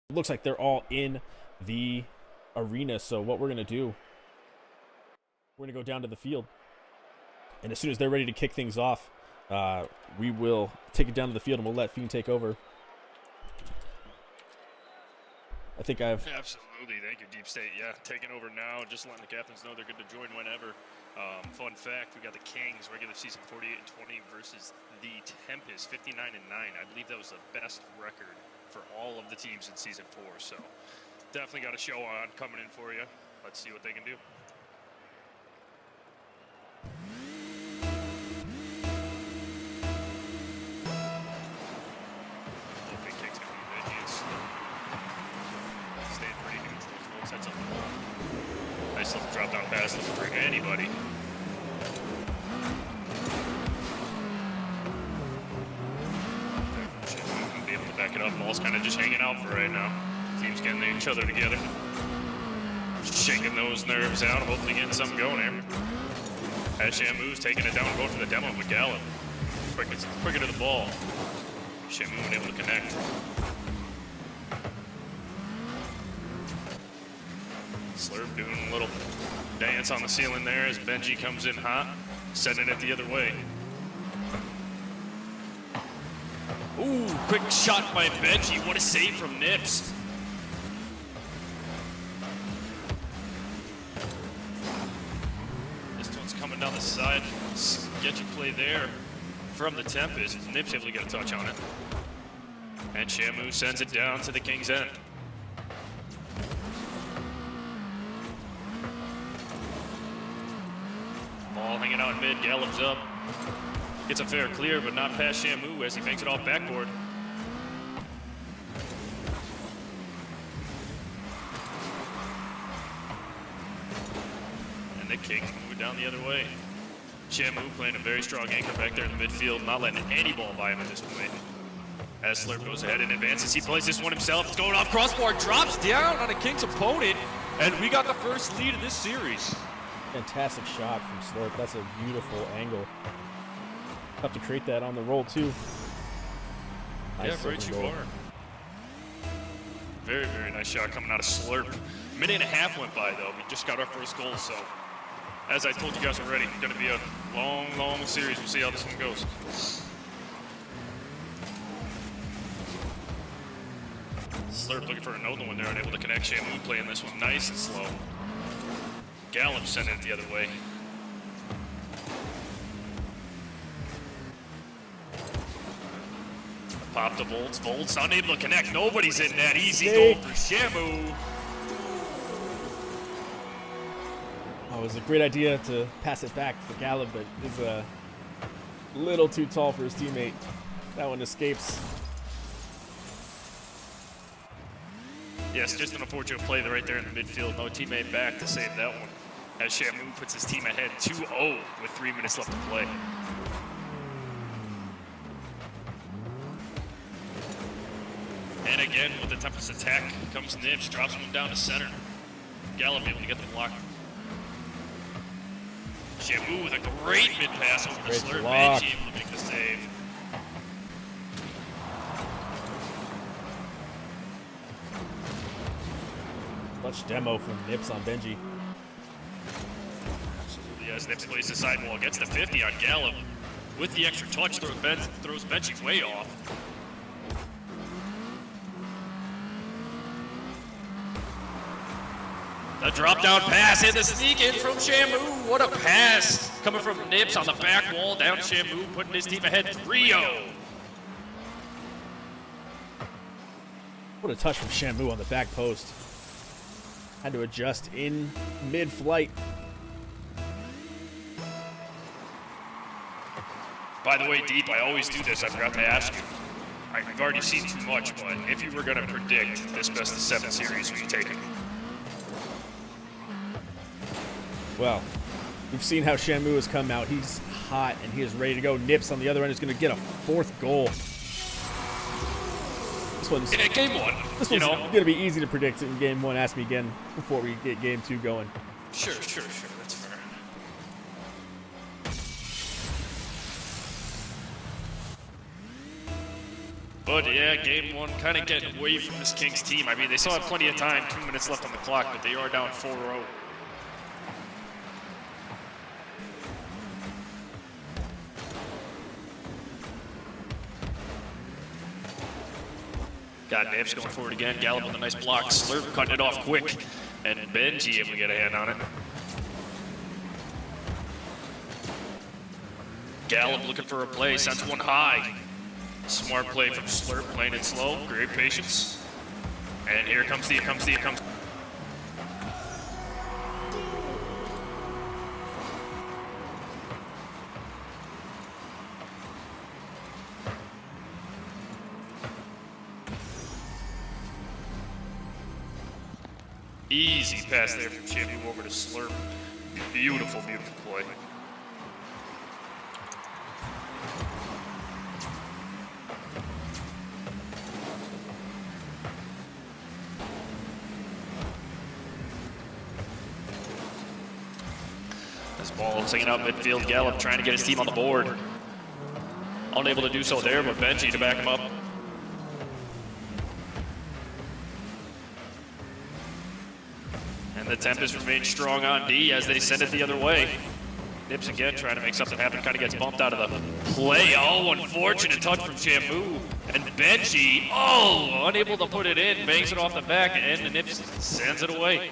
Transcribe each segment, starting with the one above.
It looks like they're all in the arena. So what we're going to do, we're going to go down to the field. And as soon as they're ready to kick things off, we will take it down to the field and we'll let Fiend take over. I think Absolutely. Thank you, Deep State. Yeah, taking over now. Just letting the captains know they're good to join whenever. Fun fact, we got the Kings, regular season 48-20 versus the Tempest, 59-9. I believe that was the best record for all of the teams in season 4. So definitely got a show on coming in for you. Let's see what they can do. Big kick's going to be Veggie. Staying pretty neutral. Both sets up the ball. Nice little drop down pass. Doesn't bring anybody. Be able to back it up. Ball's kind of just hanging out for right now. Teams getting each other together. Shaking those nerves out. Hopefully getting something going here. As Shamu's taking it down, going for the demo with Gallup. Quicker to the ball. Shamu unable to connect. Slurp doing a little dance on the ceiling there as Benji comes in hot, sending it the other way. Ooh, quick shot by Benji. What a save from Nips. This one's coming down the side. Sketchy play there from the Tempest. Nips able to get a touch on it. And Shamu sends it down to the King's end. Ball hanging out in mid, Gallup's up. Gets a fair clear, but not past Shamu as he makes it off backboard. And the Kings move down the other way. Shamu playing a very strong anchor back there in the midfield, not letting any ball by him at this point. As Slurp goes ahead and advances, he plays this one himself. It's going off crossbar, drops down on a Kings opponent, and we got the first lead of this series. fantastic shot from Slurp. That's a beautiful angle. Have to create that on the roll too. Nice, yeah, right you are. Very, very nice shot coming out of Slurp. Minute and a half went by though. We just got our first goal, so as I told you guys already, it's going to be a long, long series. We'll see how this one goes. Slurp looking for another one there, unable to connect. Shamu playing this one nice and slow. Gallup sending it the other way. Pop to Volts. Volts unable to connect. Nobody's in that. Easy goal for Shamu. Oh, it was a great idea to pass it back for Gallup, but it's a little too tall for his teammate. That one escapes. Yes, just an unfortunate play right there in the midfield. No teammate back to save that one. As Shamu puts his team ahead 2-0 with 3 minutes left to play. And again, with the Tempest attack, comes Nibs, drops one down to center. Gallup able to get the block. Shamu with a great mid-pass over the Slurp. Benji able to make the save. Clutch demo from Nips on Benji. Absolutely, as Nips plays the sidewall, gets the 50 on Gallup. With the extra touch, throws Benji way off. A drop down pass and the sneak in from Shamu. What a pass coming from Nips on the back wall down Shamu, putting his team ahead 3-0. What a touch from Shamu on the back post. Had to adjust in mid-flight. By the way, Deep, I always do this. I forgot to ask you. I've already seen too much, but if you were going to predict this best of 7 series, would you take it? Well, we've seen how Shamu has come out. He's hot and he is ready to go. Nips on the other end is going to get a 4th goal. This one's in game 1. This one's going to be easy to predict in game 1. Ask me again before we get game 2 going. Sure. That's fair. But yeah, game one kind of getting away from this Kings team. I mean, they still have plenty of time, 2 minutes left on the clock, but they are down 4-0. Got Nips going forward again. Gallup with a nice block. Slurp cutting it off quick. And Benji able to get a hand on it. Gallup looking for a play. Sends one high. Smart play from Slurp, playing it slow. Great patience. And here comes the. Easy pass there from Shampoo over to Slurp. Beautiful, beautiful play. This ball singing out midfield. Gallup trying to get his team on the board. Unable to do so there, but Benji to back him up. And the Tempest remains strong on D as they send it the other way. Nips again trying to make something happen, kind of gets bumped out of the play. Oh, unfortunate touch from Shampoo. And Benji, unable to put it in, bangs it off the back, and the Nips sends it away.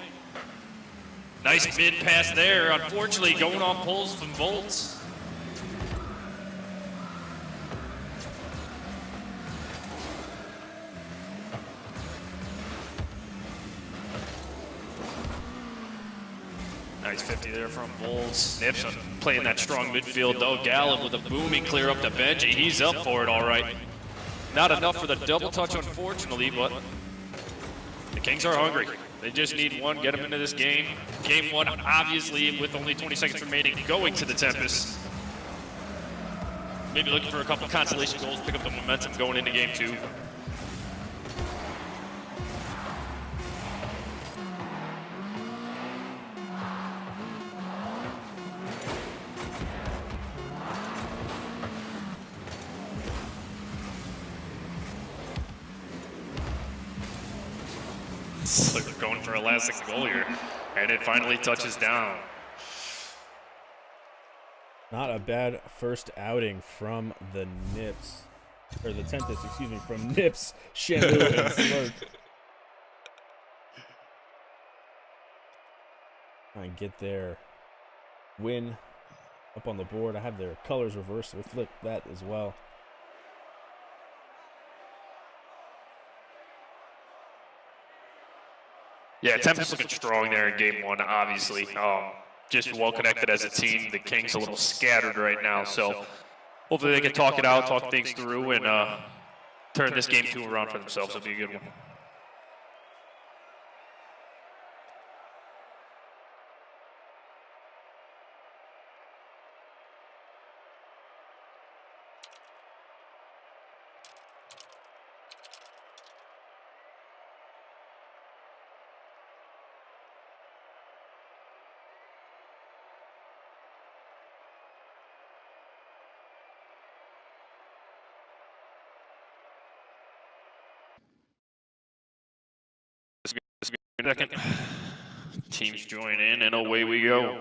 Nice mid pass there, unfortunately going on pulls from Volts. Nice 50 there from Volts. Nips playing that strong midfield though. Gallup with a booming clear up to Benji. He's up for it all right. Not enough for the double touch unfortunately, but the Kings are hungry. They just need one, get them into this game. Game one, obviously, with only 20 seconds remaining, going to the Tempest. Maybe looking for a couple consolation goals, pick up the momentum going into game two. Slurp going for a last second goal here, and it finally touches down. Not a bad first outing from the Nips, or the Tempest, excuse me, from Nips, Shampoo, and Slurp. Try and get their win up on the board. I have their colors reversed, so we'll flip that as well. Yeah, Tempest looking strong there in game one, obviously. Just well connected as a team. The Kings a little scattered right now, so hopefully they can talk it out, talk things through, and turn this game two around for themselves. It'll be a good one. Second. Teams join in, and away we go.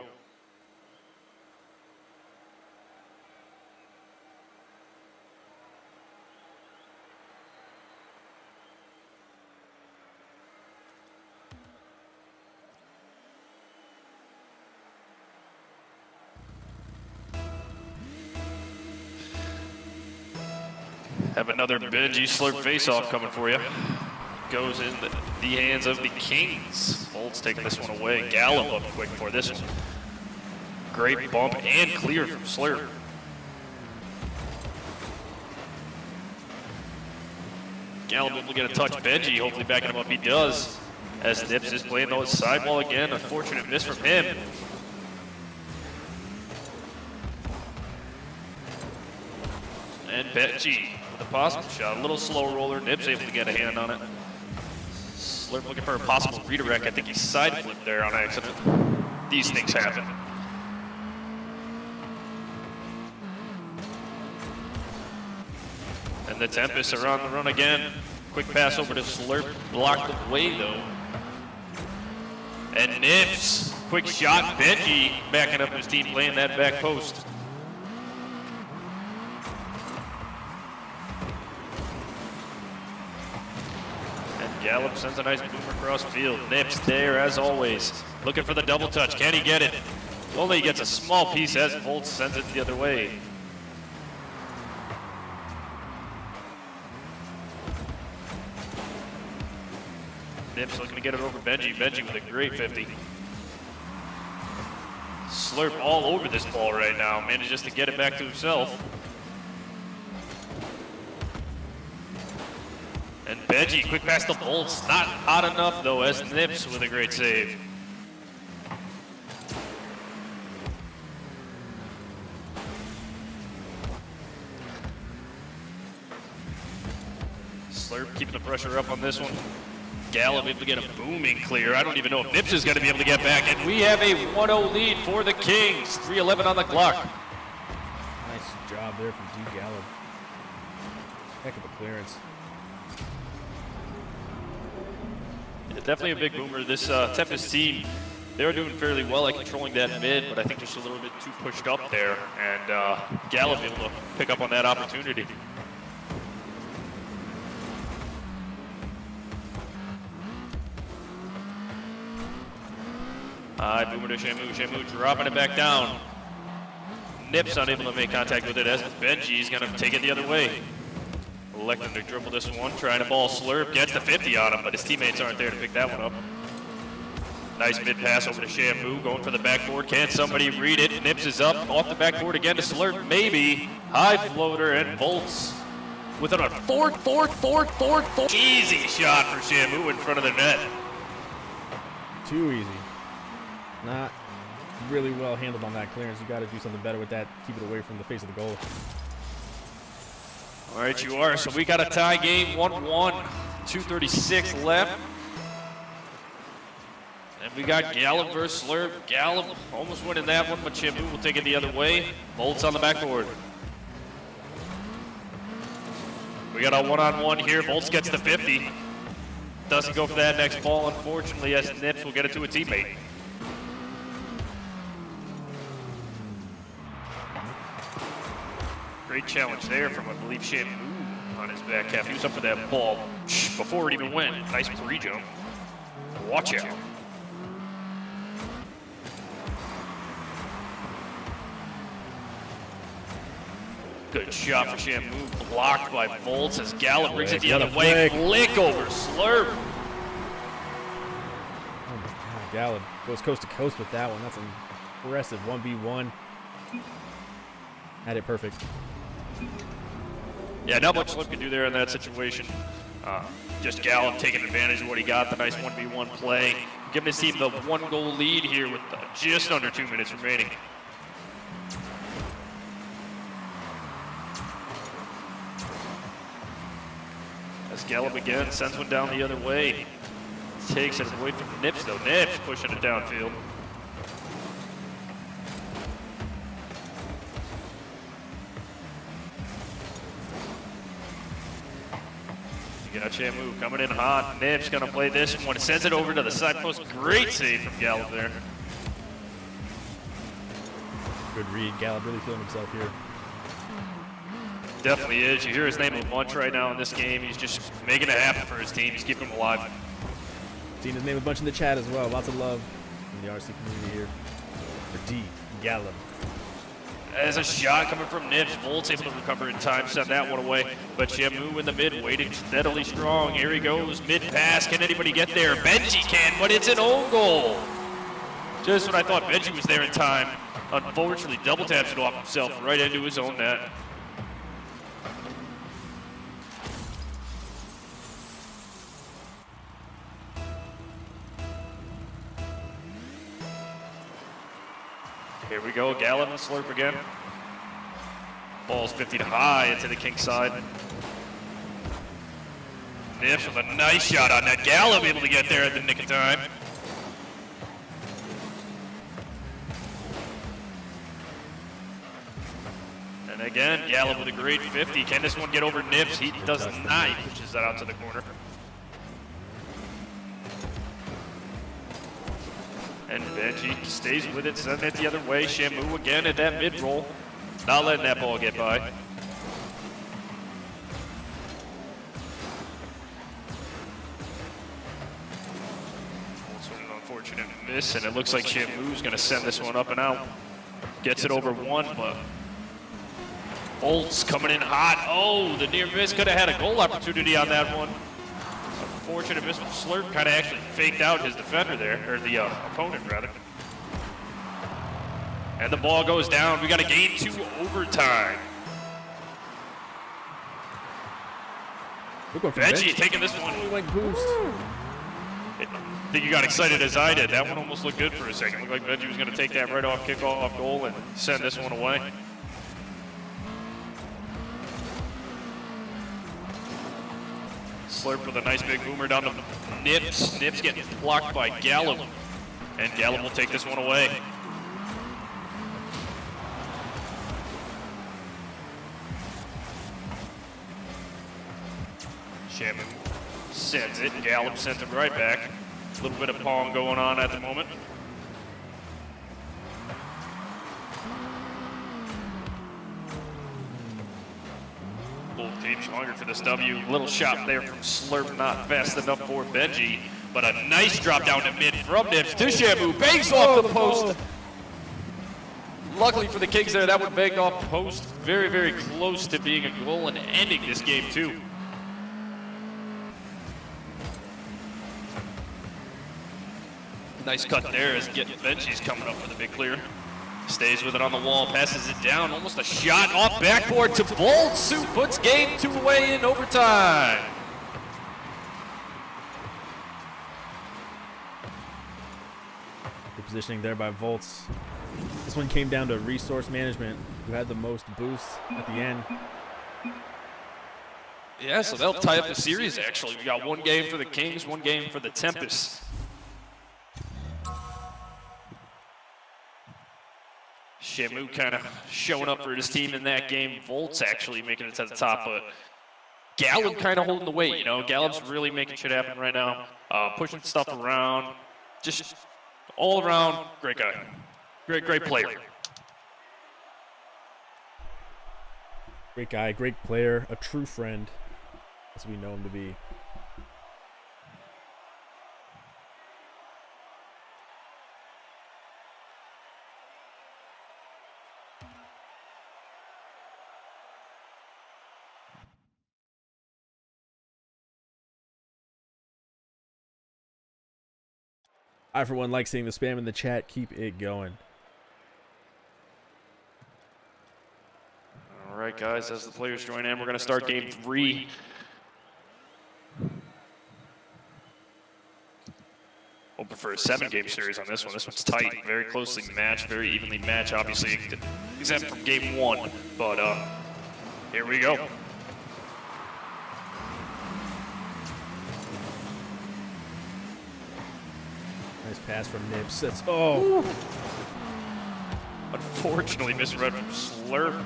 Have another Benji Slurp face-off coming for you. Goes in the hands of the Kings. Volts taking this one away. Gallup up quick for this one. Great bump and clear from Slurp. Gallup will get a touch. Benji hopefully backing him up. He does. As Nips is playing the sidewall again. Unfortunate miss from him. And Benji with a possible shot. A little slow roller. Nips able to get a hand on it. Slurp looking for a possible redirect. I think he side flipped there on accident. These things happen. And the Tempest are on the run again. Quick pass over to Slurp, blocked away though. And Nips, quick shot, Benji backing up his team, playing that back post. And Gallup sends a nice boomer across field. Nips there as always, looking for the double touch. Can he get it? Only gets a small piece as Volts sends it the other way. Nips looking to get it over Benji. Benji with a great 50. Slurp all over this ball right now. Manages to get it back to himself. And Benji, quick pass to Volts. Not hot enough though, as Nips with a great save. Slurp keeping the pressure up on this one. Gallup able to get a booming clear. I don't even know if Nips is going to be able to get back. And we have a 1-0 lead for the Kings. 3:11 on the clock. Nice job there from D. Gallup. Heck of a clearance. Yeah, definitely a big boomer. This Tempest team, they're doing fairly well at controlling that mid, but I think just a little bit too pushed up there. And Gallup able to pick up on that opportunity. Boomer to Shamu. Shamu dropping it back down. Nips unable to make contact with it as Benji's going to take it the other way. Electing to dribble this one, trying to ball Slurp. Gets the 50 on him, but his teammates aren't there to pick that one up. Nice mid pass over to Shamu, going for the backboard. Can somebody read it? Nips is up, off the backboard again to Slurp. Maybe. High floater and Volts with it on fourth. Easy shot for Shamu in front of the net. Too easy. Not really well handled on that clearance. You got to do something better with that. Keep it away from the face of the goal. All right, you are. So we got a tie game, 1-1, 2:36 left. And we got Gallup versus Slurp. Gallup almost winning that one, but Shamu will take it the other way. Volts on the backboard. We got a one-on-one here. Volts gets the 50. Doesn't go for that next ball, unfortunately, as Nips will get it to a teammate. Great challenge there from, I believe, Shamu on his back half. He was up for that ball before it even went. Nice pre-jump. Watch out. Good shot for Shamu. Blocked by Volts as Gallup brings it the other way. Flick over Slurp. Oh my God, Gallup goes coast to coast with that one. That's an impressive 1v1. Had it perfect. Yeah, not much Slurp can do there in that situation. Just Gallup taking advantage of what he got, the nice 1v1 play. Giving his team the 1-goal lead here with just under 2 minutes remaining. As Gallup again sends one down the other way. Takes it away from Nips though. Nips pushing it downfield. You got Shamu coming in hot. Nips gonna play this one. Sends it over to the side post. Great save from Gallup there. Good read. Gallup really feeling himself here. Definitely is. You hear his name a bunch right now in this game. He's just making it happen for his team. He's keeping them alive. Seeing his name a bunch in the chat as well. Lots of love from the RSC community here for D. Gallup. As a shot coming from Nips, Volts able to recover in time, send that one away. But Shamu in the mid, waiting steadily strong. Here he goes, mid pass. Can anybody get there? Benji can, but it's an own goal. Just when I thought Benji was there in time, unfortunately, double taps it off himself right into his own net. Here we go, Gallup and Slurp again. Ball's 50 to high into the King side. Nips with a nice shot on that. Gallup able to get there at the nick of time. And And again, Gallup with a great 50. Can this one get over Nips? He does not. He pushes that out to the corner. And Benji stays with it, sending it the other way. Shamu again at that mid-roll. Not letting that ball get by. Also an unfortunate miss, and it looks like Shamu's going to send this one up and out. Gets it over one, but Bolt's coming in hot. Oh, the near miss. Could have had a goal opportunity on that one. Unfortunate miss from Slurp. Kind of actually faked out his defender there, or the opponent rather. And the ball goes down. We got a game 2 overtime. Benji taking this one. Like boost. I think you got excited as I did. That one almost looked good for a second. Looked like Benji was going to take that right off kickoff goal and send this one away. Slurp with a nice big boomer down to Nips. Nips getting blocked by Gallup. And Gallup will take this one away. Shamu sends it. Gallup sends it right back. A little bit of pong going on at the moment. Both teams hungry for this W. Little shot there from Slurp, not fast enough for Benji. But a nice drop down to mid from Nips to Shamu. Bangs off the post. Luckily for the Kings there, that one banged off post. Very, very close to being a goal and ending this game too. Nice cut there as Benji's coming up for the big clear. Stays with it on the wall, passes it down, almost a shot off backboard to Bolts, who puts game 2 away in overtime. Good positioning there by Volts. This one came down to resource management, who had the most boost at the end. Yeah, so they'll tie up the series actually. We got one game for the Kings, one game for the Tempest. Shamu kind of showing up for his team in that game. Volts actually making it to the top, but Gallup kind of holding the weight, you know. Gallup's really making shit happen right now, pushing stuff around. Just all around, great guy. Great player. Great guy, great player, a true friend, as we know him to be. I, for one, like seeing the spam in the chat. Keep it going. All right, guys, as the players join in, we're going to start game 3. Hoping for a 7-game series on this one. This one's tight, very closely matched, very evenly matched, obviously, exempt from game 1. But here we go. Nice pass from Nips. That's, oh. Unfortunately, misread from Slurp.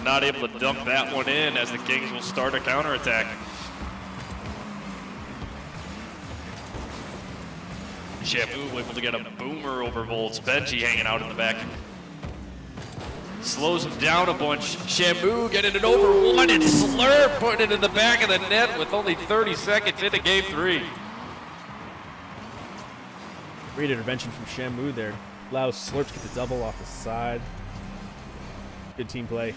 Not able to dunk that one in as the Kings will start a counterattack. Shamu able to get a boomer over Volts. Benji hanging out in the back. Slows him down a bunch. Shamu getting it over one, and Slurp putting it in the back of the net with only 30 seconds into game 3. Great intervention from Shamu there. Allows Slurp to get the double off the side. Good team play.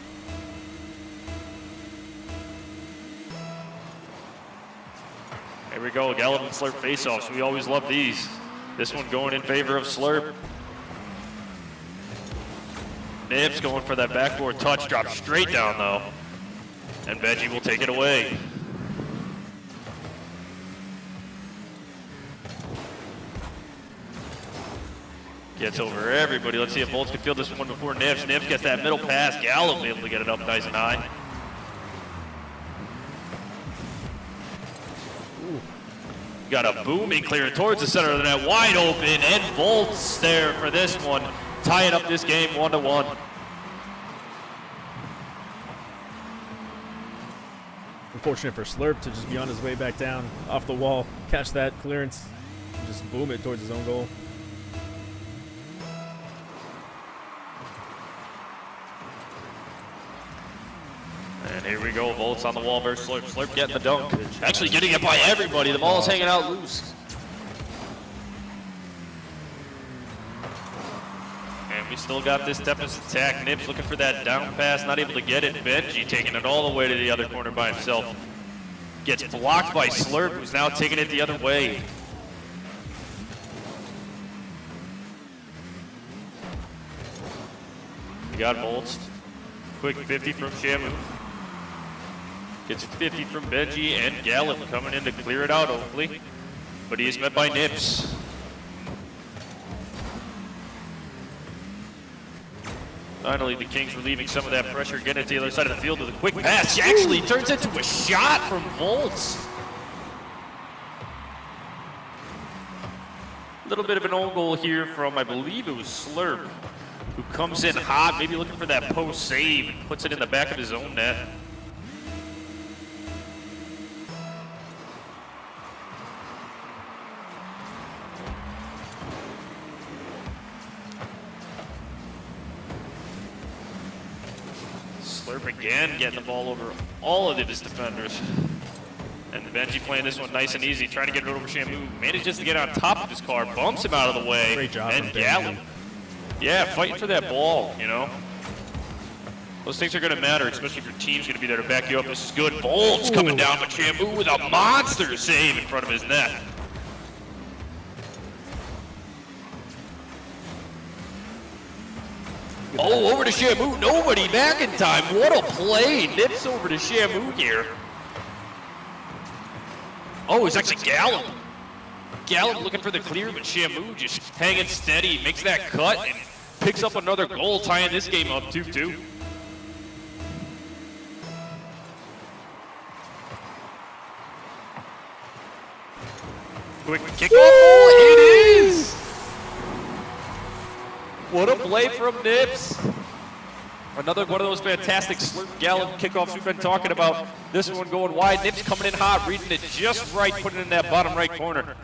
Here we go, Gallup and Slurp face-offs. We always love these. This one going in favor of Slurp. Nips going for that backboard touch, drop straight down though. And Benji will take it away. Gets over everybody. Let's see if Bolts can field this one before Nips. Nips gets that middle pass. Gallup able to get it up nice and high. Got a booming clear towards the center of the net, wide open, and Volts there for this one, tying up this game 1-1. Unfortunate for Slurp to just be on his way back down off the wall, catch that clearance, and just boom it towards his own goal. And here we go, Volts on the wall versus Slurp. Slurp getting the dunk. Actually getting it by everybody. The ball is hanging out loose. And we still got this Tempest attack. Nips looking for that down pass, not able to get it. Benji taking it all the way to the other corner by himself. Gets blocked by Slurp, who's now taking it the other way. We got Volts. Quick 50 from Shamu. Gets 50 from Benji and Gallup coming in to clear it out, hopefully. But he is met by Nips. Finally, the Kings relieving some of that pressure, getting it to the other side of the field with a quick pass. She actually turns into a shot from Volts. A little bit of an own goal here from, I believe it was Slurp, who comes in hot, maybe looking for that post save, and puts it in the back of his own net. Slurp again getting the ball over all of his defenders. And Benji playing this one nice and easy, trying to get it over Shamu. Manages to get on top of his car, bumps him out of the way. Great job and from Gallup. Yeah, fighting for that ball, you know. Those things are going to matter, especially if your team's going to be there to back you up. This is good. Volts coming down, but Shamu with a monster save in front of his net. Oh, over to Shamu. Nobody back in time. What a play. Nips over to Shamu here. Oh, it's actually Gallup. Gallup looking for the clear, but Shamu just hanging steady, makes that cut, and picks up another goal, tying this game up 2-2. Quick kickoff goal. It is! What a play from Nips. Another one of those fantastic Slurp Gallup kickoffs we've been talking about. This one going wide. Nips coming in hot, reading it just right, putting it in that bottom right corner.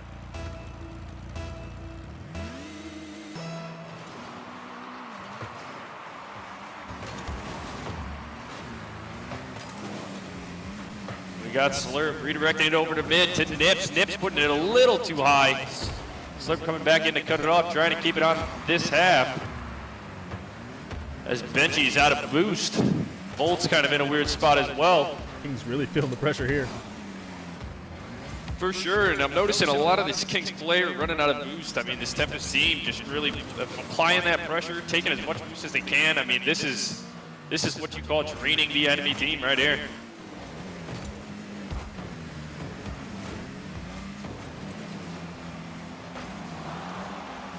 We got Slurp redirecting it over to mid to Nips. Nips putting it a little too high. Slurp coming back in to cut it off, trying to keep it on this half. As Benji's out of boost. Volt's kind of in a weird spot as well. Kings really feeling the pressure here. For sure, and I'm noticing a lot of this Kings player running out of boost. I mean, this Tempest team just really applying that pressure, taking as much boost as they can. I mean, this is what you call draining the enemy team right here.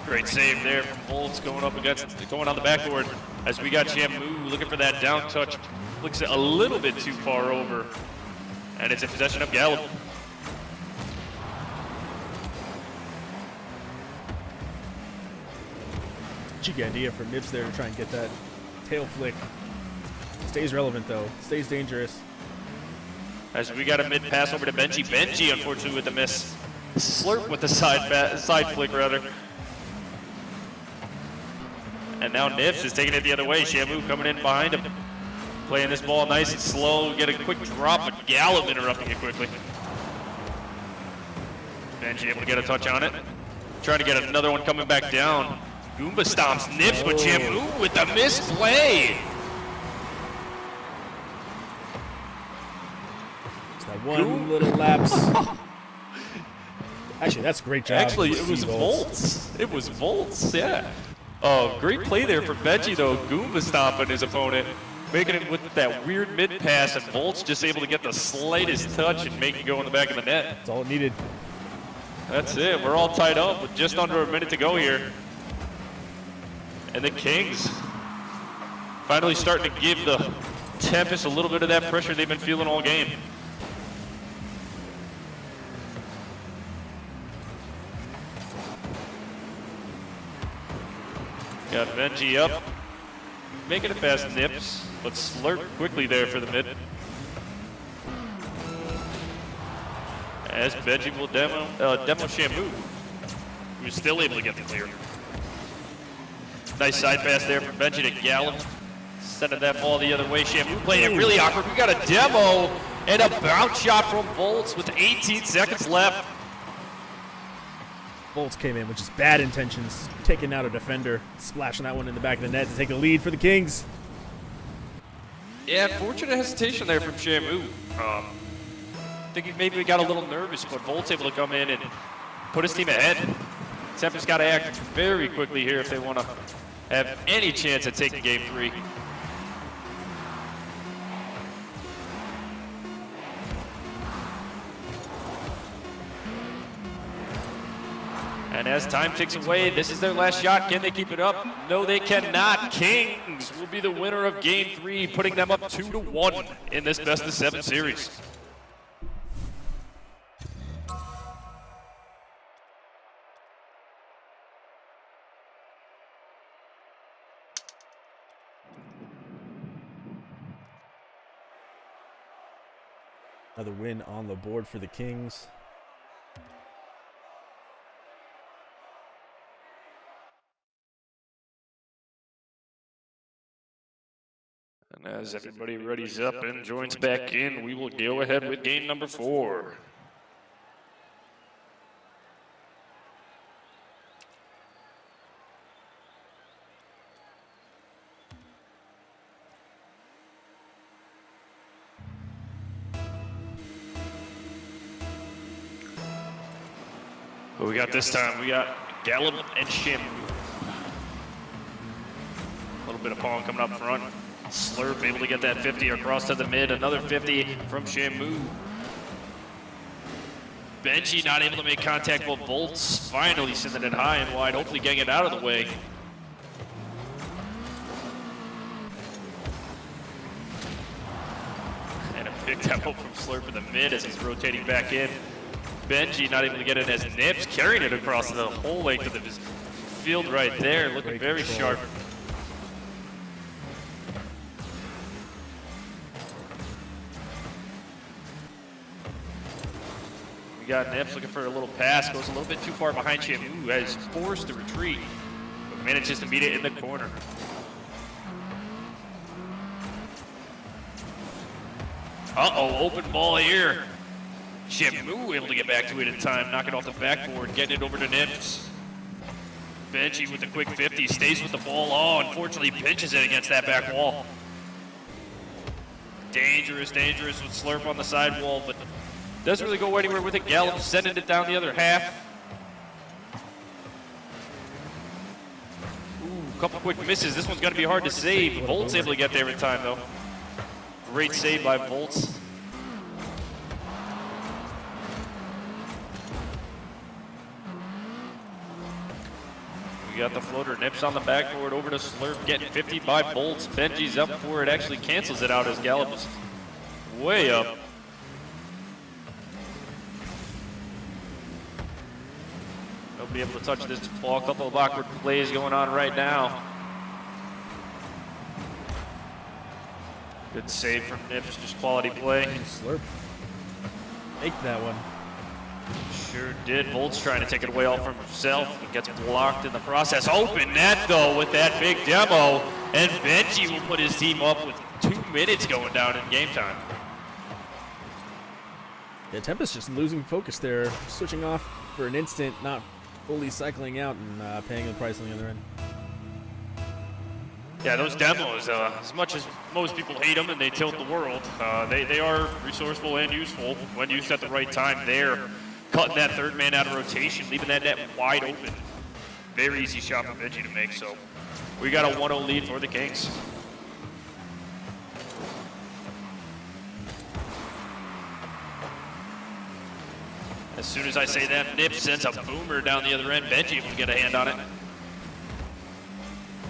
Great save there from Volts going on the backboard as we got Shamu looking for that down touch. Looks a little bit too far over, and it's in possession of Gallup. Cheeky idea for Nips there to try and get that tail flick. Stays relevant though, stays dangerous. As we got a mid pass over to Benji. Benji, unfortunately, with the miss. Slurp with the side flick, rather. And now Nips is taking it the other way. Shamu coming in behind him. Playing this ball nice and slow. Get a quick drop, but Gallup interrupting it quickly. Benji able to get a touch on it. Trying to get another one coming back down. Goomba stomps Nips, but Shamu with the misplay. It's that one little lapse. Actually, that's a great job. Actually, it was Volts. It was Volts, yeah. Oh, great play there for Benji, though. Goomba stomping his opponent, making it with that weird mid-pass, and Volts just able to get the slightest touch and make it go in the back of the net. That's all it needed. That's it. We're all tied up with just under a minute to go here. And the Kings finally starting to give the Tempest a little bit of that pressure they've been feeling all game. Got Benji up, making it past Nips, but Slurp quickly there for the mid. as Benji will demo Shamu, who's still able to get the clear. Nice side pass there from Benji to Gallup. Sending that ball the other way. Shamu playing it really awkward. We got a demo and a bounce shot from Volts with 18 seconds left. Bolts came in with just bad intentions, taking out a defender, splashing that one in the back of the net to take the lead for the Kings. Yeah, fortunate hesitation there from Shamu. Thinking maybe we got a little nervous, but Volt's able to come in and put his team ahead. Tempest got to act very quickly here if they want to have any chance at taking game 3. And as time ticks away, this is their last shot. Can they keep it up? No, they cannot. Kings will be the winner of game 3, putting them up 2-1 in this best-of-7 series. Another win on the board for the Kings. And as everybody readies up and joins back in, we will go ahead with game number 4. Who we got this time? We got Gallup and Shamu. A little bit of Pong coming up front. Slurp able to get that 50 across to the mid. Another 50 from Shamu. Benji not able to make contact, but Volts finally sending it high and wide, hopefully getting it out of the way. And a big tempo from Slurp in the mid as he's rotating back in. Benji not able to get it as Nips carrying it across the whole length of his field right there, looking very sharp. We got Nips looking for a little pass, goes a little bit too far behind Shamu, as forced to retreat, but manages to meet it in the corner. Uh-oh, open ball here. Shamu able to get back to it in time, knocking off the backboard, getting it over to Nips. Benji with the quick 50, stays with the ball. Oh, unfortunately pinches it against that back wall. Dangerous, dangerous with Slurp on the side wall, but doesn't really go anywhere with it. Gallup sending it down the other half. Ooh, couple quick misses. This one's gonna be hard to save. Volt's able to get there in time though. Great save by Volts. We got the floater, Nips on the backboard over to Slurp, getting 50 by Bolts. Benji's up for it, actually cancels it out as Gallup is way up. They'll be able to touch this ball. A couple of awkward plays going on right now. Good save from Nips, just quality play. Slurp. Make that one. Sure did. Volt's trying to take it away all from himself. He gets blocked in the process. Open net, though, with that big demo. And Benji will put his team up with 2 minutes going down in game time. Yeah, Tempest just losing focus there. Switching off for an instant, not fully cycling out and paying the price on the other end. Yeah, those demos, as much as most people hate them and they tilt the world, they are resourceful and useful when used at the right time there. Cutting that third man out of rotation, leaving that net wide open. Very easy shot for Benji to make, so we got a 1-0 lead for the Kings. As soon as I say that, Nip sends a boomer down the other end. Benji will get a hand on it.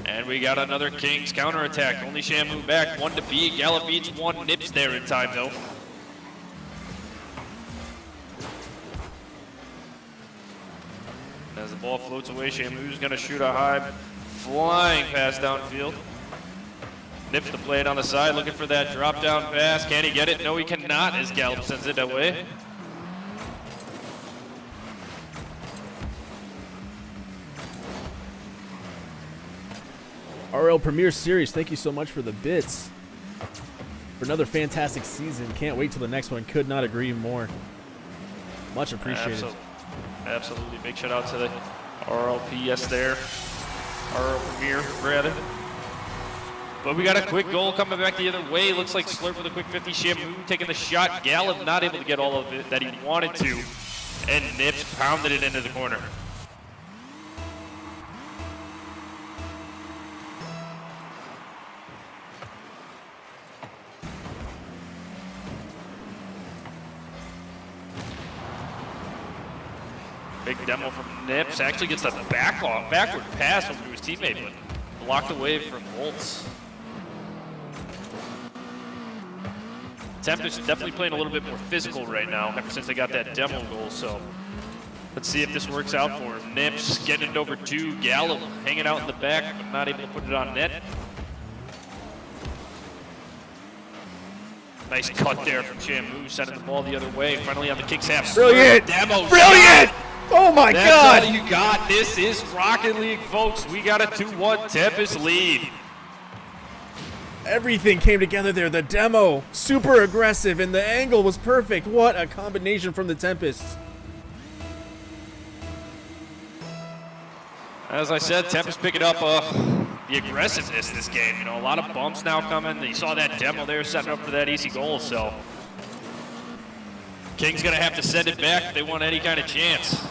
And we got another Kings counterattack. Only Shamu back, 1 to beat. Gallup beats 1. Nips there in time, though. As the ball floats away, Shamu's going to shoot a high flying pass downfield. Nips to play it on the side, looking for that drop down pass. Can he get it? No, he cannot as Gallup sends it away. RL Premier Series, thank you so much for the bits. For another fantastic season. Can't wait till the next one. Could not agree more. Much appreciated. Absolutely. Big shout out to the RLPS there. RL Premier, rather. But we got a quick goal coming back the other way. Looks like Slurp with a quick 50. Shamu taking the shot. Gallup not able to get all of it that he wanted to. And Nips pounded it into the corner. Big demo from Nips. Actually gets the backward pass over to his teammate, but blocked away from Bolts. Tempest definitely playing a little bit more physical right now ever since they got that demo goal, so let's see if this works out for him. Nips getting it over to Gallup, hanging out in the back, but not able to put it on net. Nice cut there from Shamu, sending the ball the other way. Finally on the kicks half. Brilliant! Demo Brilliant! Shot. Oh my That's God! all you got. This is Rocket League, folks. We got a 2-1 Tempest lead. Everything came together there. The demo, super aggressive, and the angle was perfect. What a combination from the Tempest. As I said, Tempest picking up the aggressiveness this game. You know, a lot of bumps now coming. You saw that demo there setting up for that easy goal, so King's going to have to send it back if they want any kind of chance.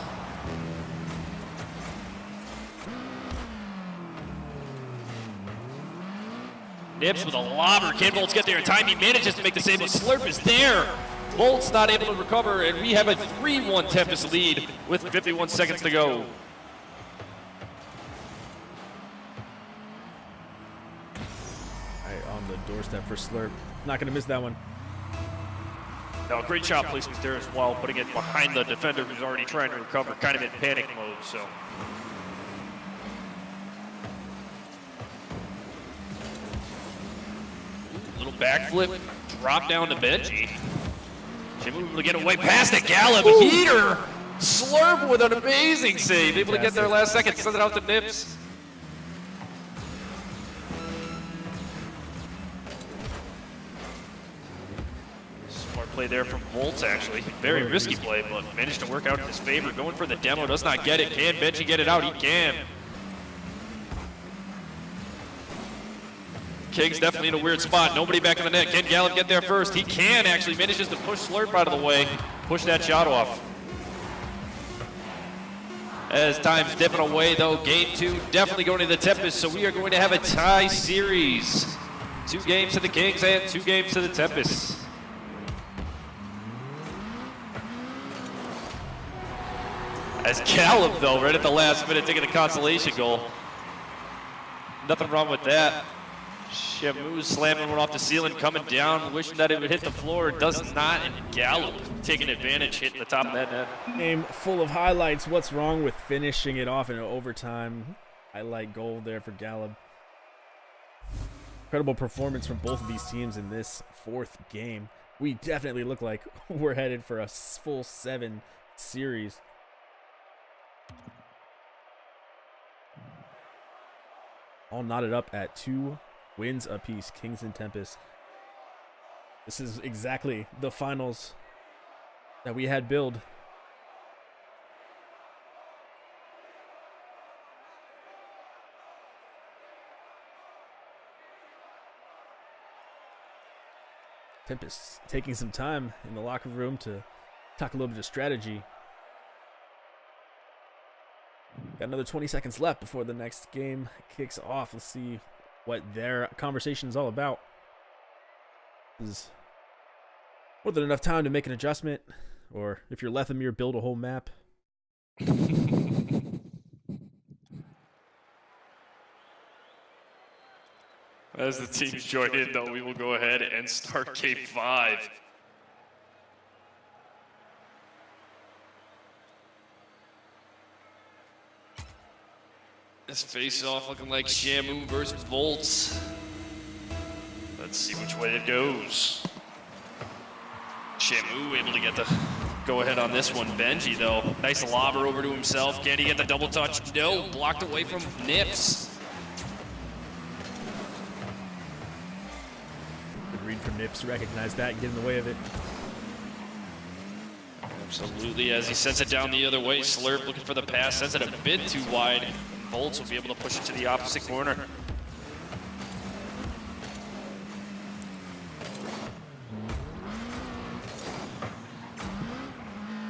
Nips with a lobber. Can Bolts get there in time? He manages to make the save, but Slurp is there. Bolts not able to recover, and we have a 3-1 Tempest lead with 51 seconds to go. Right on the doorstep for Slurp. Not going to miss that one. No, great shot placement there as well, putting it behind the defender who's already trying to recover, kind of in panic mode, so. Little backflip, drop down to Benji. Jimmy able to get away past it, Gallup, heater! Slurp with an amazing save, able to get there last second, send it out to Nips. Smart play there from Volts, actually. Very risky play, but managed to work out in his favor. Going for the demo, does not get it. Can Benji get it out? He can. King's definitely in a weird spot. Nobody back in the net. Can Gallup get there first? He can, actually. Manages to push Slurp out of the way. Push that shot off. As time's dipping away, though, game 2 definitely going to the Tempest, so we are going to have a tie series. 2 games to the Kings and 2 games to the Tempest. As Gallup, though, right at the last minute, taking a consolation goal. Nothing wrong with that. Shamu slamming one off the ceiling, coming down, wishing that it would hit the floor. It does not, and Gallup taking advantage, hitting the top of that net. Game full of highlights. What's wrong with finishing it off in overtime? Highlight goal there for Gallup. Incredible performance from both of these teams in this 4th game. We definitely look like we're headed for a full 7 series. All knotted up at 2 wins apiece, Kings and Tempest. This is exactly the finals that we had billed. Tempest taking some time in the locker room to talk a little bit of strategy. Got another 20 seconds left before the next game kicks off. Let's see what their conversation is all about. This is more than enough time to make an adjustment, or if you're Lethamere, build a whole map. As the teams join in, though, we will go ahead and start Game 5. This face-off looking like Shamu versus Volts. Let's see which way it goes. Shamu able to get the go-ahead on this one. Benji, though, nice lobber over to himself. Can he get the double touch? No, blocked away from Nips. read from Nips to recognize that and get in the way of it. Absolutely, as he sends it down the other way. Slurp looking for the pass, sends it a bit too wide. Volts will be able to push it to the opposite corner.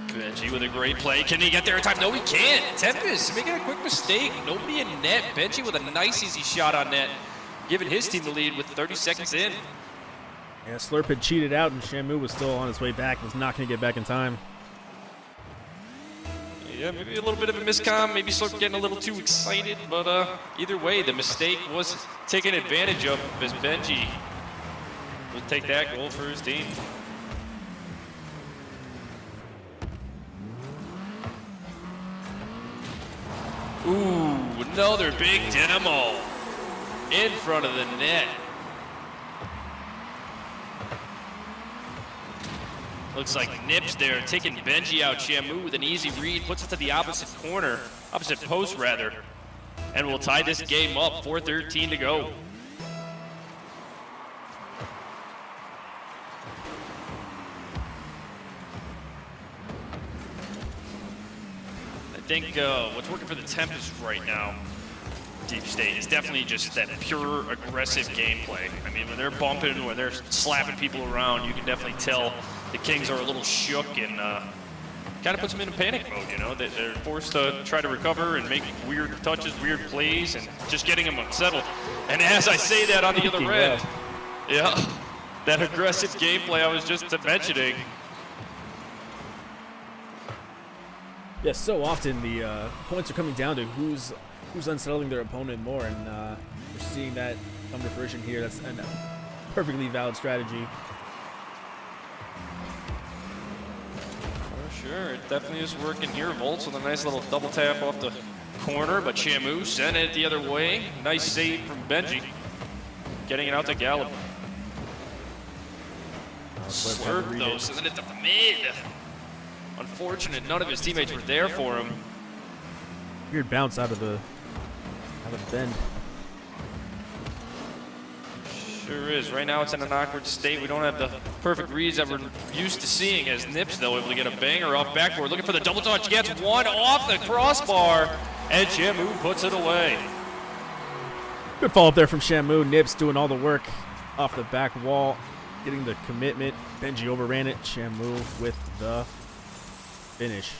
Benji with a great play. Can he get there in time? No, he can't. Tempest making a quick mistake. Nobody in net. Benji with a nice, easy shot on net, giving his team the lead with 30 seconds in. Yeah, Slurp had cheated out, and Shamu was still on his way back. Was not going to get back in time. Yeah, maybe a little bit of a miscom. Maybe Slurp getting a little too excited. But either way, the mistake was taken advantage of as Benji will take that goal for his team. Ooh, another big demo in front of the net. Looks like Nips there taking Benji out. Shamu with an easy read, puts it to the opposite corner, opposite post rather, and will tie this game up. 4:13 to go. I think what's working for the Tempest right now, Deep State, is definitely just that pure aggressive gameplay. I mean, when they're bumping, when they're slapping people around, you can definitely tell the Kings are a little shook and kind of puts them in a panic mode, you know. They're forced to try to recover and make weird touches, weird plays, and just getting them unsettled. And as I say that on the other end, yeah, that aggressive gameplay I was just mentioning. Yeah, so often the points are coming down to who's unsettling their opponent more, and we're seeing that come to fruition here. That's a perfectly valid strategy. Sure, it definitely is working here. Volts with a nice little double tap off the corner, but Shamu sent it the other way. Nice save from Benji, getting it out to Gallup. Slurp though, sending it to the mid. Unfortunate, none of his teammates were there for him. Weird bounce out of the bend. Sure is. Right now it's in an awkward state. We don't have the perfect reads that we're used to seeing, as Nips, though, able to get a banger off backboard. Looking for the double touch. Gets one off the crossbar, and Shamu puts it away. Good follow-up there from Shamu. Nips doing all the work off the back wall, getting the commitment. Benji overran it. Shamu with the finish.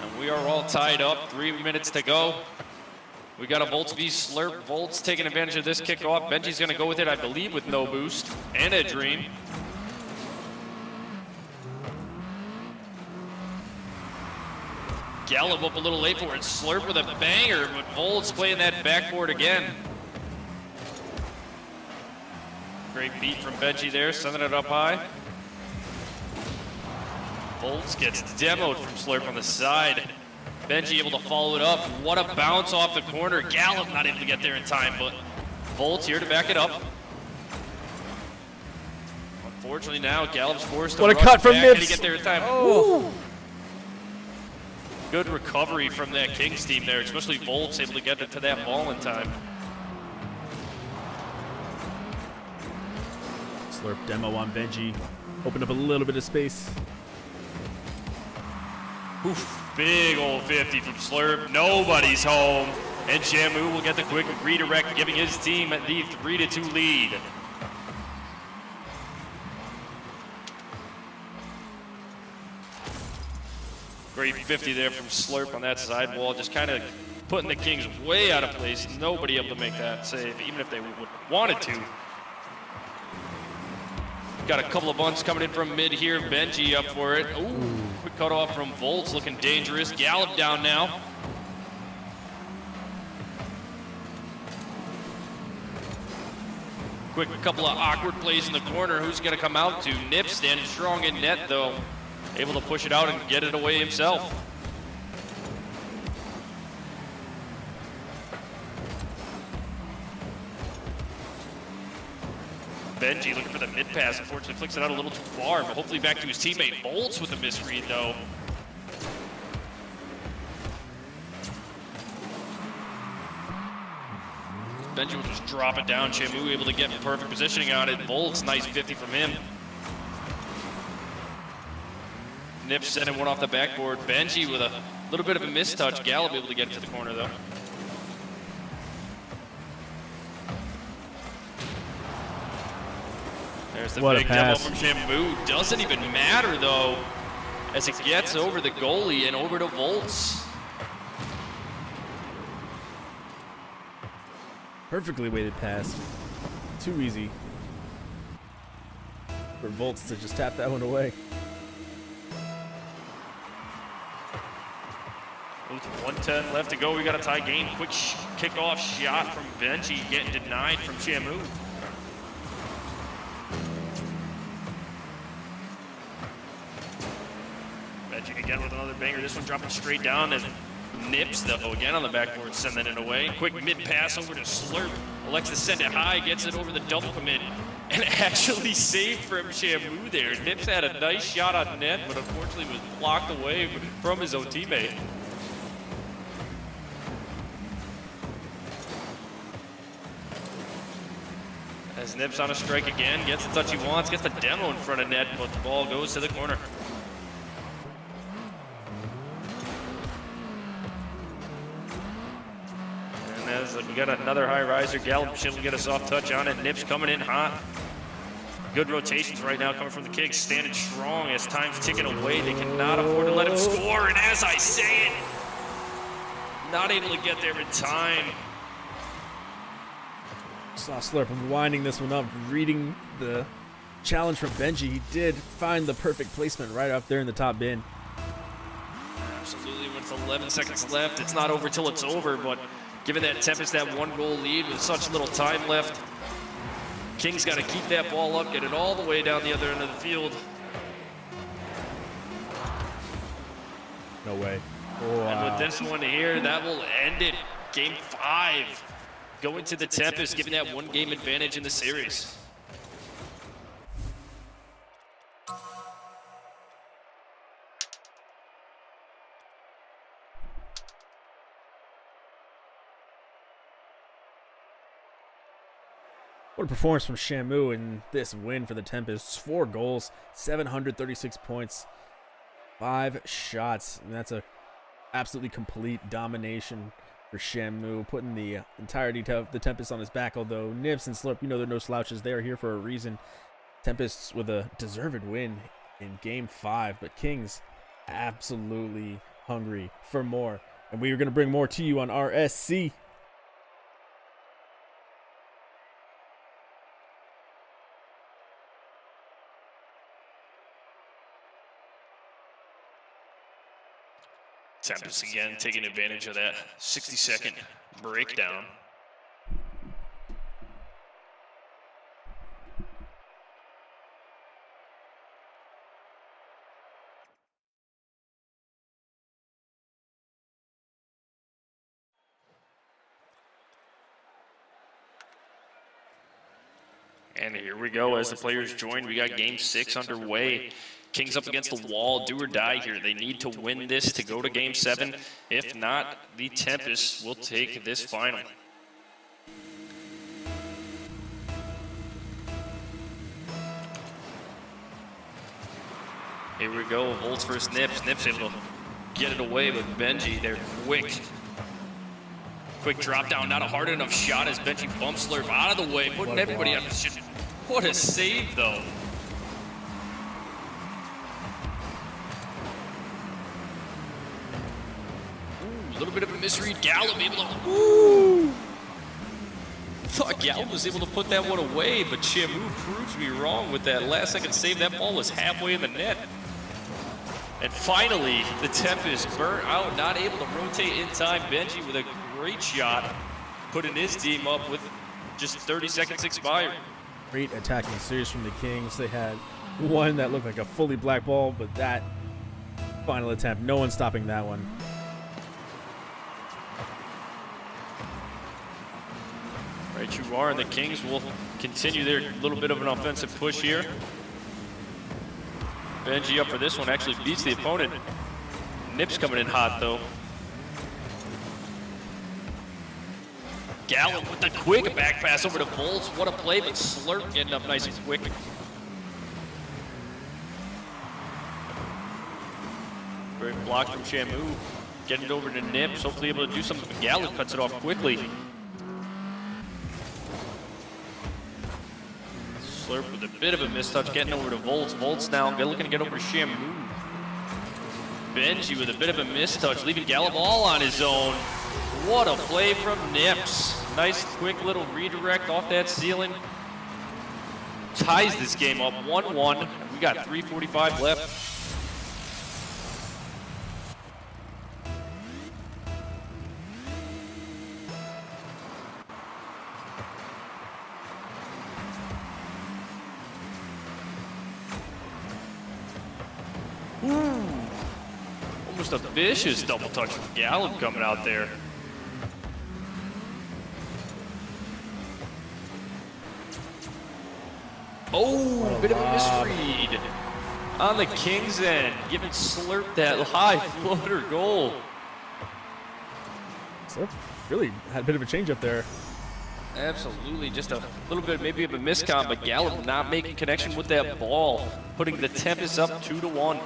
And we are all tied up. 3 minutes to go. We got a Volts v Slurp. Volts taking advantage of this kickoff. Benji's going to go with it, I believe, with no boost and a dream. Gallup up a little late for it. Slurp with a banger, but Volts playing that backboard again. Great beat from Benji there, sending it up high. Volts gets demoed from Slurp on the side. Benji able to follow it up. What a bounce off the corner. Gallup not able to get there in time, but Volts here to back it up. Unfortunately now, Gallup's forced to what a cut from Nips. Can he get there in time? Oh. Good recovery from that Kings team there, especially Volts able to get it to that ball in time. Slurp demo on Benji. Opened up a little bit of space. Oof. Big old 50 from Slurp. Nobody's home. And Shamu will get the quick redirect, giving his team the 3-2 lead. Great 50 there from Slurp on that sidewall, just kind of putting the Kings way out of place. Nobody able to make that save, even if they would wanted to. Got a couple of bunts coming in from mid here. Benji up for it. Ooh, quick cut off from Volts, looking dangerous. Gallup down now. Quick couple of awkward plays in the corner. Who's going to come out to? Nips standing strong in net, though. Able to push it out and get it away himself. Benji looking for the mid pass. Unfortunately, flicks it out a little too far, but hopefully back to his teammate. Bolts with the misread, though. Benji will just drop it down. Shamu able to get perfect positioning on it. Volts, nice 50 from him. Nips sending one off the backboard. Benji with a little bit of a mistouch. Gallup able to get it to the corner though. There's the big demo from Shamu. Doesn't even matter though, as it gets over the goalie and over to Volts. Perfectly weighted pass. Too easy for Volts to just tap that one away. With 1:10 left to go, we got a tie game. Quick kickoff shot from Benji, getting denied from Shamu. Benji again with another banger. This one dropping straight down as Nips though again on the backboard, sending it away. Quick mid pass over to Slurp. Alexis send it high, gets it over the double commit, and actually saved from Shamu there. Nips had a nice shot on net, but unfortunately was blocked away from his own teammate. As Nips on a strike again, gets the touch he wants, gets the demo in front of net, but the ball goes to the corner. And as we got another high riser, Gallup should get a soft touch on it. Nips coming in hot. Good rotations right now coming from the Kings, standing strong as time's ticking away. They cannot afford to let him score, and as I say it, not able to get there in time. Saw Slurp winding this one up, reading the challenge from Benji. He did find the perfect placement right up there in the top bin. Absolutely, when it's 11 seconds left, it's not over till it's over, but given that Tempest that 1-goal lead with such little time left, Kings got to keep that ball up, get it all the way down the other end of the field. No way. Wow. And with this one here, that will end it. Game 5. Going to the Tempest, giving that 1-game advantage in the series. What a performance from Shamu in this win for the Tempest. 4 goals, 736 points, 5 shots. And that's a absolutely complete domination for Shamu, putting the entirety of the Tempest on his back. Although Nips and Slurp, you know, they're no slouches. They are here for a reason. Tempest with a deserved win in Game 5, but Kings absolutely hungry for more. And we are going to bring more to you on RSC. Tempest again taking advantage of that 60-second breakdown. And here we go as the players join. We got Game 6 underway. Kings up against the wall, do or die here. They need to win this to go to Game 7. If not, the Tempest will take this final. Here we go, Volts versus Nips. Nips able to get it away, but Benji, they're quick. Quick drop down, not a hard enough shot as Benji bumps Slurp out of the way, putting everybody on his shit. What a save, though. Ooh, a little bit of a misread. Gallup able to. Ooh! Thought Gallup was able to put that one away, but Shamu proves me wrong with that last-second save. That ball was halfway in the net. And finally, the Tempest burnt out, not able to rotate in time. Benji with a great shot, putting his team up with just 30 seconds expired. Great attacking series from the Kings. They had one that looked like a fully black ball, but that final attempt, no one stopping that one. Right, you are, and the Kings will continue their little bit of an offensive push here. Benji up for this one, actually beats the opponent. Nips coming in hot, though. Gallop with the quick back pass over to Volts. What a play, but Slurp getting up nice and quick. Great block from Shamu. Getting it over to Nips, hopefully able to do something, but Gallop cuts it off quickly. Slurp with a bit of a mistouch, getting over to Volts. Volts now looking to get over to Shamu. Benji with a bit of a mistouch, leaving Gallop all on his own. What a play from Nips. Nice quick little redirect off that ceiling. Ties this game up 1-1. We got 3:45 left. Ooh. Almost a vicious double touch from Gallop coming out there. Oh, bit of a misread on the Kings end, giving Slurp that high floater goal. Slurp really had a bit of a change up there. Absolutely, just a little bit maybe of a miscom, but Gallop not making connection with that ball, putting the Tempest up 2-1.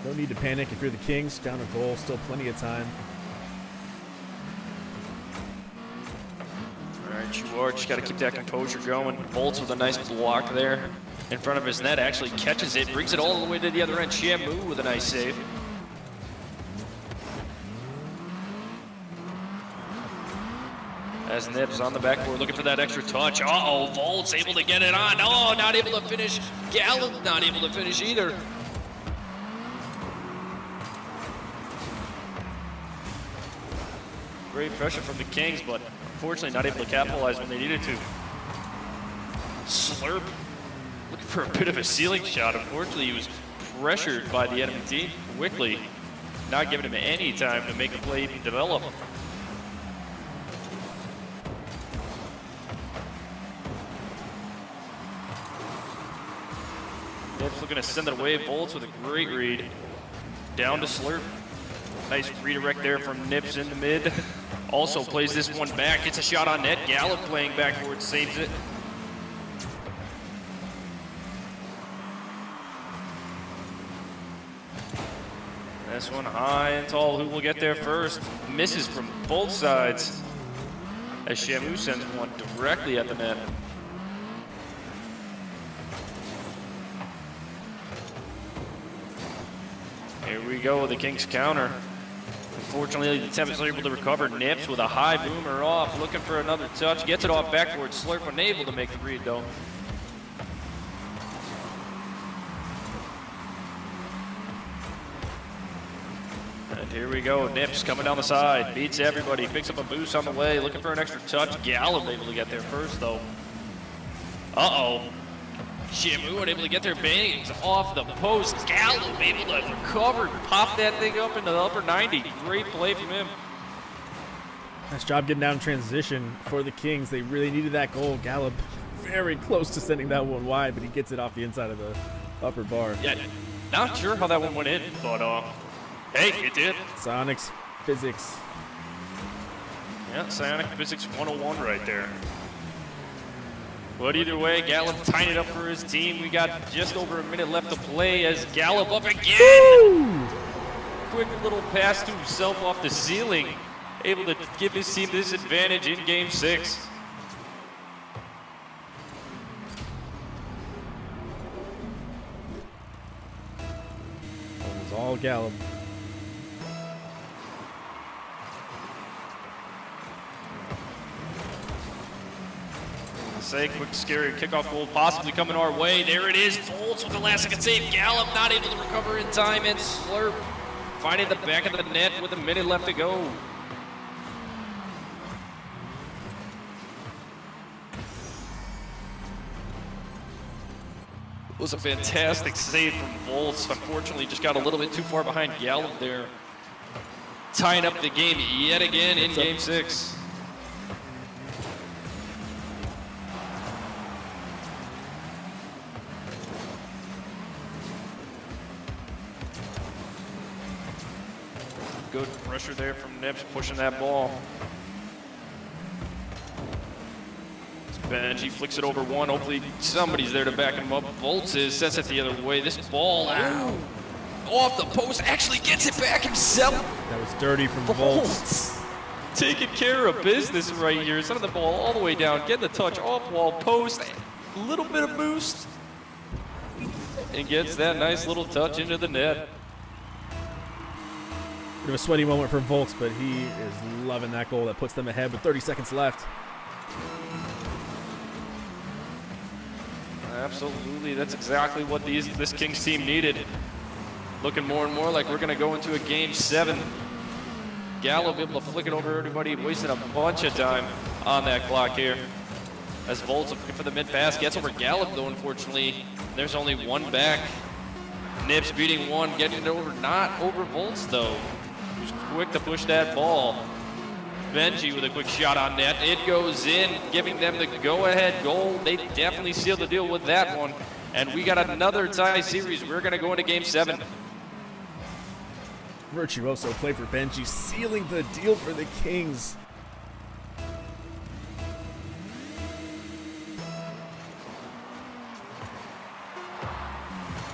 No need to panic if you're the Kings. Down a goal, still plenty of time. All right, you are just got to keep that composure going. Bolts with a nice block there in front of his net, actually catches it, brings it all the way to the other end. Shamu with a nice save. As Nips on the backboard looking for that extra touch. Uh-oh, Volts able to get it on. Oh, not able to finish. Gallop not able to finish either. Great pressure from the Kings, but unfortunately not able to capitalize when they needed to. Slurp looking for a bit of a ceiling shot. Unfortunately, he was pressured by the enemy team quickly, not giving him any time to make a play even develop. Nips looking to send it away. Bolts with a great read. Down to Slurp. Nice redirect there from Nips in the mid. Also plays this one back, gets a shot on net. Gallop playing backboard, saves it. This one high and tall. Who will get there first? Misses from both sides as Shamu sends one directly at the net. Here we go with the Kings counter. Unfortunately, the Tempest are able to recover. Nips with a high boomer off, looking for another touch. Gets it off backboard. Slurp unable to make the read, though. And here we go. Nips coming down the side. Beats everybody. Picks up a boost on the way. Looking for an extra touch. Gallop able to get there first, though. Uh-oh. Shamu unable to get their bangs off the post. Gallop able to recover, pop that thing up into the upper 90. Great play from him. Nice job getting down in transition for the Kings. They really needed that goal. Gallop very close to sending that one wide, but he gets it off the inside of the upper bar. Yeah, not sure how that one went in, but hey, it did. Sonics physics. Yeah, Psionic Physics 101 right there. But either way, Gallop tying it up for his team. We got just over a minute left to play as Gallop up again. Woo! Quick little pass to himself off the ceiling. Able to give his team this advantage in Game 6. It was all Gallop. Say, quick, scary kickoff goal possibly coming our way. There it is. Volts with the last second save. Gallop not able to recover in time, and Slurp finding the back of the net with a minute left to go. It was a fantastic save from Volts. Unfortunately, just got a little bit too far behind Gallop there. Tying up the game yet again in Game 6. good pressure there from Nips pushing that ball. Benji flicks it over one. Hopefully somebody's there to back him up. Volts sends it the other way. This ball off the post actually gets it back himself. That was dirty from Volts. Taking care of business right here. Sending the ball all the way down. Getting the touch off wall post. A little bit of boost. And gets that nice little touch into the net. Bit of a sweaty moment for Volts, but he is loving that goal that puts them ahead with 30 seconds left. Absolutely, that's exactly what this Kings team needed. Looking more and more like we're gonna go into a game 7. Gallo able to flick it over everybody, wasting a bunch of time on that clock here. As Volts looking for the mid pass, gets over Gallup though, unfortunately. There's only one back. Nips beating one, getting it over, not over Volts though. Who's quick to push that ball. Benji with a quick shot on net. It goes in, giving them the go-ahead goal. They definitely sealed the deal with that one. And we got another tie series. We're going to go into game 7. Virtuoso play for Benji, sealing the deal for the Kings.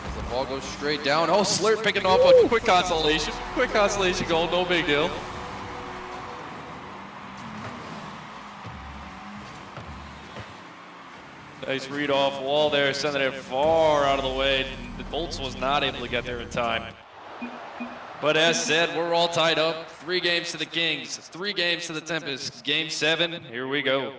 As the ball goes straight down. Oh, Slurp picking off a quick consolation. Quick consolation goal, no big deal. Nice read off wall there, sending it far out of the way. The Bolts was not able to get there in time. But as said, we're all tied up. 3 games to the Kings, 3 games to the Tempest. Game 7, here we go.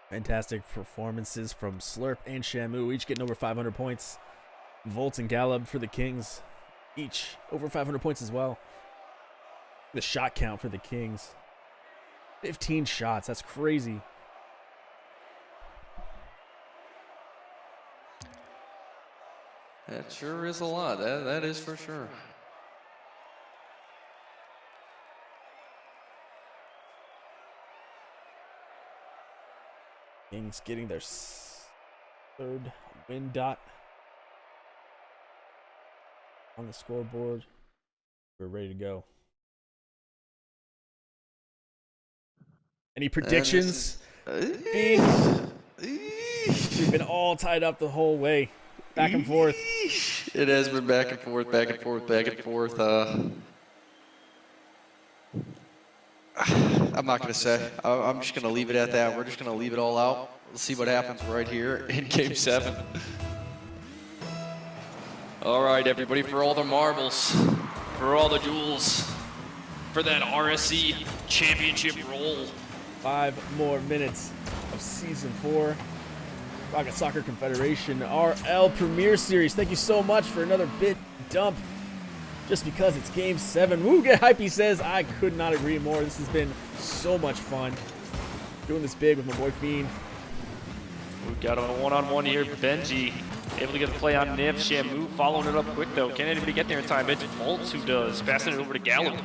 Fantastic performances from Slurp and Shamu, each getting over 500 points. Volts and Gallup for the Kings, each over 500 points as well. The shot count for the Kings, 15 shots. That's crazy. That sure is a lot. That is for sure. Kings getting their 3rd win dot on the scoreboard. We're ready to go. Any predictions? We've been all tied up the whole way. Back and forth. It has been back and forth, back and forth, back and forth. I'm not going to say. I'm just going to leave it at that. We're just going to leave it all out. We'll see what happens right here in Game 7. All right, everybody, for all the marbles, for all the jewels, for that RSC championship roll. 5 more minutes of Season 4. Soccer Confederation RL Premier Series. Thank you so much for another bit dump. Just because it's Game 7. Woo, get hype, he says. I could not agree more. This has been so much fun. Doing this big with my boy Fiend. We've got a one-on-one here. Benji able to get the play on Niv. Shamu following it up quick, though. Can't anybody get there in time? It's Volts who does. Passing it over to Gallup.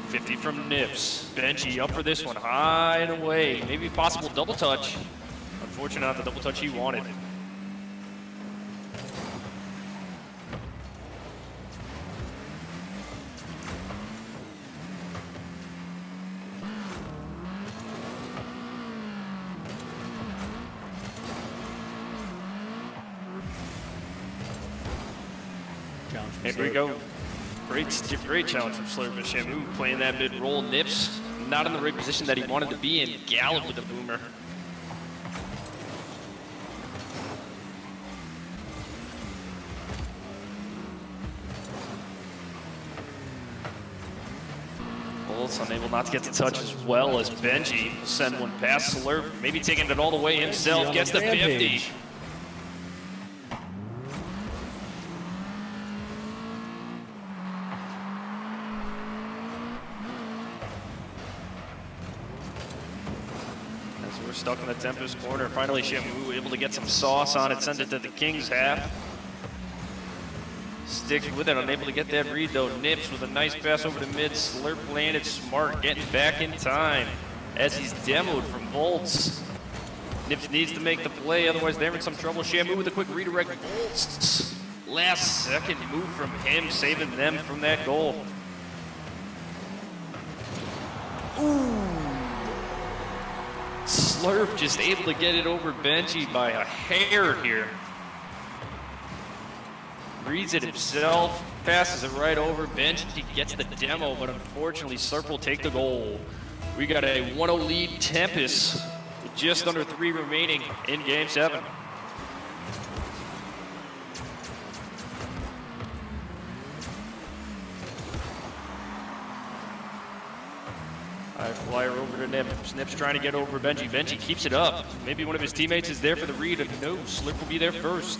50 from Nips. Benji up for this one. High and away. Maybe possible double touch. Unfortunately, not the double touch he wanted. Here we go. Great challenge from Slurp and Shamu playing that mid roll. Nips not in the right position that he wanted to be in. Gallup with the boomer. Volts unable not to get the touch as well as Benji will send one past Slurp. Maybe taking it all the way himself. Gets the 50. We're stuck in the Tempest corner. Finally, Shamu able to get some sauce on it, send it to the Kings half. Sticks with it, unable to get that read though. Nips with a nice pass over to mid. Slurp landed smart, getting back in time as he's demoed from Volts. Nips needs to make the play, otherwise they're in some trouble. Shamu with a quick redirect. Bolts. Last second move from him, saving them from that goal. Ooh. Slurp just able to get it over Benji by a hair here. Reads it himself, passes it right over. Benji gets the demo, but unfortunately Slurp will take the goal. We got a 1-0 lead Tempest with just under 3 remaining in Game 7. High flyer over to Nips. Nips trying to get over Benji. Benji keeps it up. Maybe one of his teammates is there for the read. No, Slurp will be there first.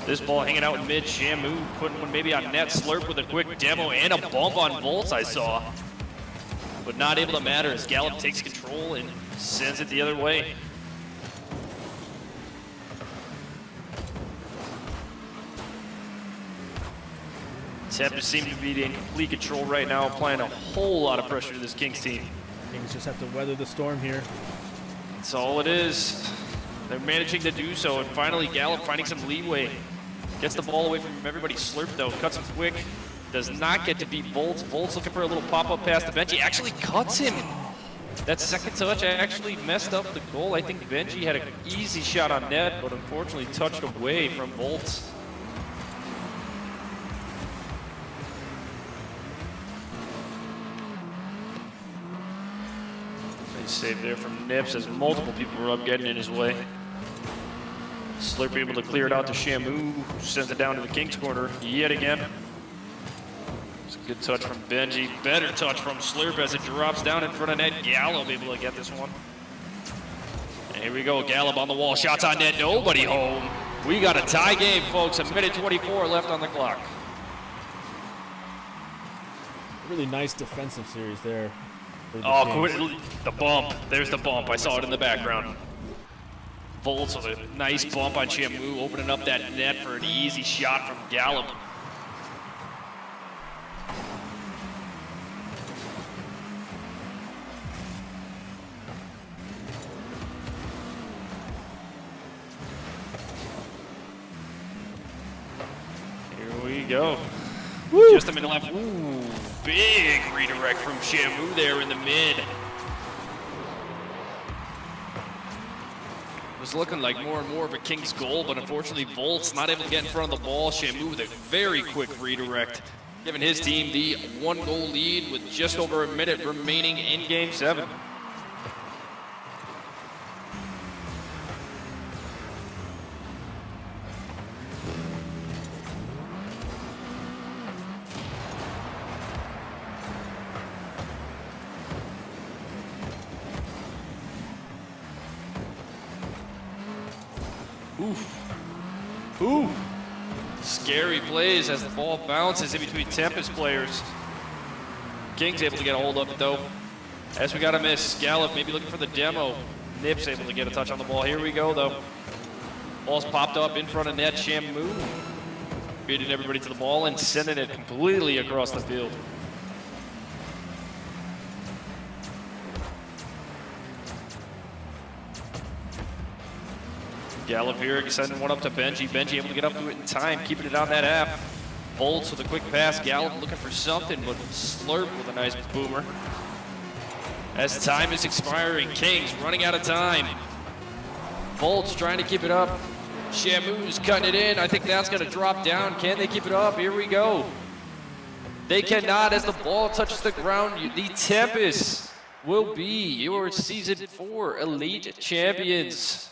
This ball hanging out in mid. Shamu putting one maybe on net. Slurp with a quick demo and a bump on Volts, I saw. But not able to matter as Gallop takes control and sends it the other way. Tempest seem to be in complete control right now, applying a whole lot of pressure to this Kings team. Kings just have to weather the storm here. That's all it is. They're managing to do so, and finally Gallop finding some leeway. Gets the ball away from everybody. Slurp though, cuts him quick. Does not get to beat Volts. Volts looking for a little pop-up pass to Benji. Actually cuts him. That second touch actually messed up the goal. I think Benji had an easy shot on net, but unfortunately touched away from Volts. Nice save there from Nips as multiple people were up getting in his way. Slurp able to clear it out to Shamu, who sends it down to the Kings corner yet again. It's a good touch from Benji. Better touch from Slurp as it drops down in front of net. Gallop able to get this one. And here we go, Gallop on the wall. Shots on net, nobody home. We got a tie game, folks. A minute 24 left on the clock. Really nice defensive series there. Oh, the bump. There's the bump. I saw it in the background. Volts with a nice bump on Shamu, opening up that net for an easy shot from Gallop. Here we go. Woo. Just a minute left. Ooh, big redirect from Shamu there in the mid. Was looking like more and more of a Kings goal, but unfortunately Volts not able to get in front of the ball. Shamu with a very quick redirect, giving his team the 1-goal lead with just over a minute remaining in Game 7. Oof. Ooh. Scary plays as the ball bounces in between Tempest players. Kings able to get a hold of it though. As we got a miss, Gallop maybe looking for the demo. Nips able to get a touch on the ball. Here we go though. Ball's popped up in front of net. Shamu beating everybody to the ball and sending it completely across the field. Gallop here sending one up to Benji. Benji able to get up to it in time, keeping it on that app. Volts with a quick pass. Gallop looking for something, but Slurp with a nice boomer. As time is expiring, Kings running out of time. Volts trying to keep it up. Shamu's cutting it in. I think that's going to drop down. Can they keep it up? Here we go. They cannot as the ball touches the ground. The Tempest will be your Season 4 Elite Champions.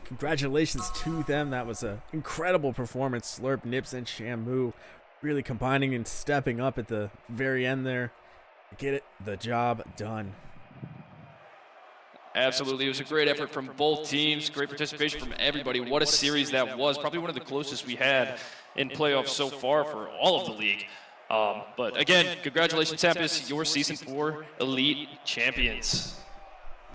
Congratulations to them. That was an incredible performance. Slurp, Nips, and Shamu really combining and stepping up at the very end there to get the job done. Absolutely. It was a great effort from both teams. Great participation from everybody. What a series that was. Probably one of the closest we had in playoffs so far for all of the league. But again, congratulations, Tempest, your Season 4 Elite Champions.